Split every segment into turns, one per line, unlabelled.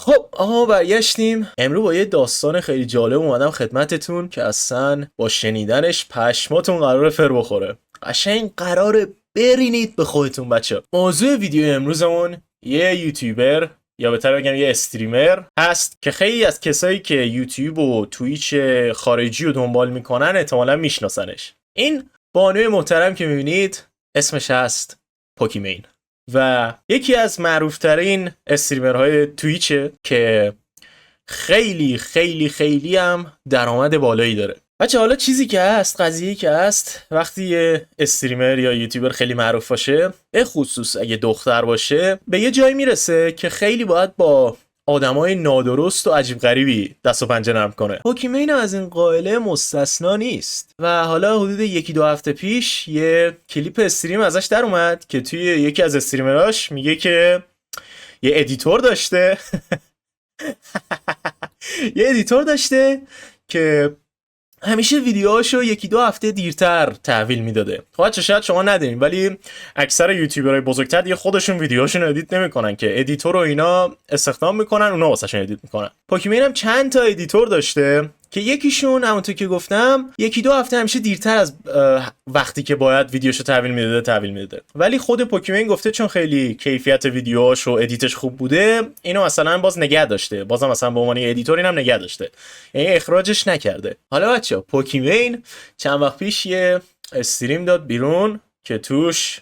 خب آقا برگشتیم. امروز با یه داستان خیلی جالب اومدم خدمتتون که اصلا با شنیدنش پشماتون قراره فر بخوره. قشنگ قراره برینید به خودتون بچه. موضوع ویدیو امروزمون یه یوتیوبر یا بهتر بگم یه استریمر هست که خیلی از کسایی که یوتیوب و توییچ خارجی رو دنبال میکنن احتمالاً میشناسنش. این بانوی محترم که میبینید اسمش هست پوکیمین و یکی از معروفترین استریمرهای توییچه که خیلی خیلی خیلی هم درآمد بالایی داره. بچه حالا چیزی که هست، قضیه‌ای که هست، وقتی یه استریمر یا یوتیوبر خیلی معروف باشه، به خصوص اگه دختر باشه، به یه جایی میرسه که خیلی باید با آدمای نادرست و عجیب غریبی دست و پنجه نرم کنه. پوکیمین از این قائله مستثنا نیست و حالا حدود 1-2 هفته پیش یه کلیپ استریم ازش در اومد که توی یکی از استریمراش میگه که یه ادیتور داشته یه ادیتور داشته که همیشه ویدیوهاشو 1-2 هفته دیرتر تحویل میداده. خب شاید شما ندونین ولی اکثر یوتیوبرهای بزرگتر دیگه خودشون ویدیوهاشون ادیت نمیکنن که ادیتور رو اینا استخدام میکنن، اونا واسهشون ادیت میکنن. پوکیمین هم چند تا ادیتور داشته که یکیشون همونطور که گفتم 1-2 هفته همیشه دیرتر از وقتی که باید ویدیوشو تحویل میداده. ولی خود پوکیمین گفته چون خیلی کیفیت ویدیوهاش و ادیتش خوب بوده، اینو مثلا باز نگه داشته، بازم مثلا به عنوان ادیتور اینم نگه داشته، یعنی اخراجش نکرده. حالا بچه‌ها پوکیمین چند وقت پیش یه استریم داد بیرون که توش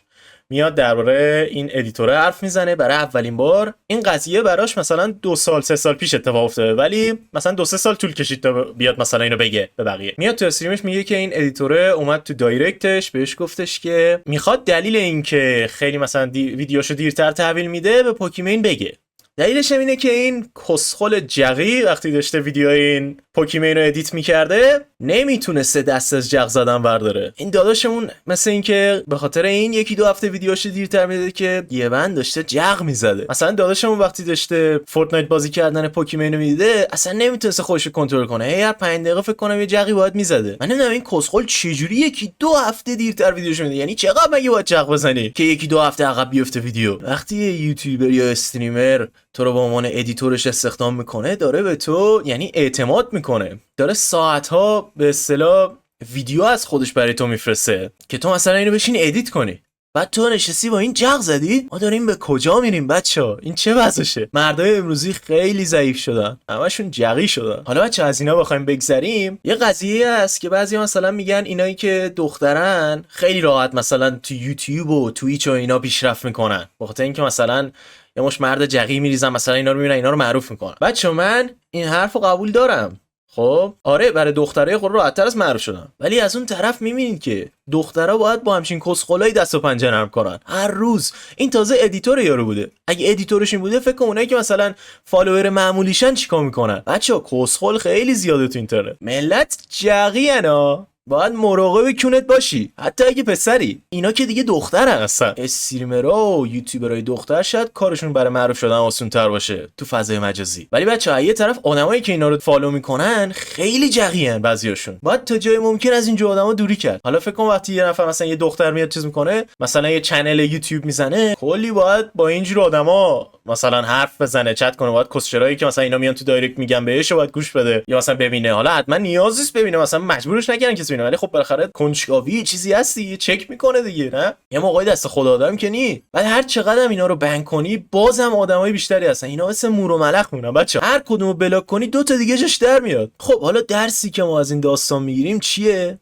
میاد درباره این ادیتور حرف میزنه برای اولین بار. این قضیه براش مثلا 2-3 سال پیش اتفاق افتاده ولی مثلا 2-3 سال طول کشید تا بیاد مثلا اینو بگه به بقیه. میاد تو استریمش میگه که این ادیتور اومد تو دایرکتش بهش گفتش که میخواد دلیل این که خیلی مثلا ویدیوشو دیرتر تحویل میده به پوکیمین بگه. دلیلش اینه که این کسخل جغی وقتی داشته ویدیوهای این پوکیمین رو ادیت میکرده نمیتونسته دست از جغ زدن برداره. این داداشمون مثل این که به خاطر این 1-2 هفته ویدیوهاش دیرتر میداده که یه بند داشته جغ میزده. مثلا داداشمون وقتی داشته فورتنایت بازی کردن پوکیمین رو میدیده اصلا نمیتونسته خودش رو کنترل کنه، هر 5 دقیقه فکر کنم یه جغی باید میزده. من نمیدونم این کسخل چجوری 1-2 هفته دیرتر ویدیوش میده، یعنی چقدر مگه باید جغ بزنی که 1-2 هفته عقب بیفته ویدیو؟ وقتی یه یوتیوبر یا استریمر تو رو به عنوان ادیتورش استخدام میکنه داره به تو یعنی اعتماد میکنه، داره ساعتها به اصطلاح ویدیو از خودش برای تو میفرسته که تو مثلا اینو بشین ادیت کنی، بعد تو نشستی با این جغ زدی. ما داریم به کجا میریم بچه‌ها؟ این چه وضعشه؟ مردای امروزی خیلی ضعیف شدن، همشون جغی شدن. حالا بچه از اینا بخوایم بگذریم، یه قضیه هست که بعضیا مثلا میگن اینایی که دخترن خیلی راحت مثلا تو یوتیوب و توییچ و اینا پیشرفت میکنن، بخاطر اینکه مثلا یه مش مرد جغی میریزن مثلا اینا رو میبینن اینا رو معروف میکنن. بچه‌ها من این حرفو قبول دارم، خب آره برای دخترای خود راحت‌تر از معروف شدن، ولی از اون طرف میبینید که دخترها باید با همچین کسخلای دست و پنجه نرم کنن هر روز. این تازه ادیتور یارو بوده، اگه ادیتورش این بوده فکر کن اونایی که مثلا فالوور معمولیشن چیکار میکنن. بچه‌ها کسخل خیلی زیاده تو اینترنت، ملت جغینا، باید مراقب کونت باشی حتی اگه پسری. اینا که دیگه دخترن، اصلا استریمرها و یوتیوبرای دختر شاید کارشون برای معروف شدن آسان‌تر باشه تو فضای مجازی، ولی بچه‌ها یه طرف آدمایی که اینا رو فالو میکنن خیلی جغیان، بعضیاشون باید تا جای ممکن از اینجور آدما دوری کرد. حالا فکر کن وقتی یه نفر مثلا یه دختر میاد چیز میکنه، مثلا یه چنل یوتیوب میزنه، کلی باید با اینجور آدما مثلا حرف بزنه، چت کنه، باید کسچرایی که مثلا اینا میان تو دایرکت میگن بهش باید گوش بده یا مثلا ببینه. حالا حتما نیاز نیست ببینه، مثلا مجبورش نکردن کسی ببینه، ولی خب بالاخره کنجکاوی چیزی هستی چک میکنه دیگه، نه یه موقعی دست خدا آدم که نی. بعد هر چقدر اینا رو بند کنی بازم آدمای بیشتری هستن، اینا مثل مور و ملخ میمونن بچه‌ها، هر کدومو بلاک کنی 2 تا دیگه جاش در میاد. خب حالا درسی که ما از این داستان میگیریم چیه؟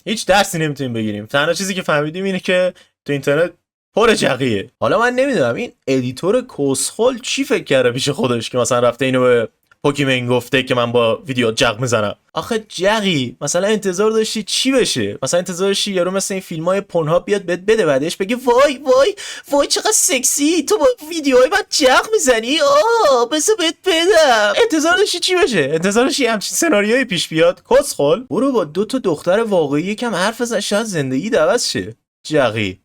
هیچ درسی نمیتونیم بگیریم. تنها چیزی که فهمیدیم اینه که تو اینترنت پر جغیه. حالا من نمیدونم این ادیتور کسخل چی فکر کرده پیش خودش که مثلا رفته اینو به پوکیمین گفته که من با ویدیو جغ میزنم. آخه جغی مثلا انتظار داشتی چی بشه؟ مثلا انتظار داشتی یارو مثلا این فیلمای پورنهاب بیاد بهت بده بعدش بگه وای چقدر سکسی تو با ویدیوهای بعد جغ میزنی، بس بهت بدم. انتظار داشتی چی بشه؟ انتظار داشتی همچین سناریویی پیش بیاد؟ کسخل برو با 2 تا دختر واقعی یکم حرف بزن، شاید زندگی عوض شه. جغی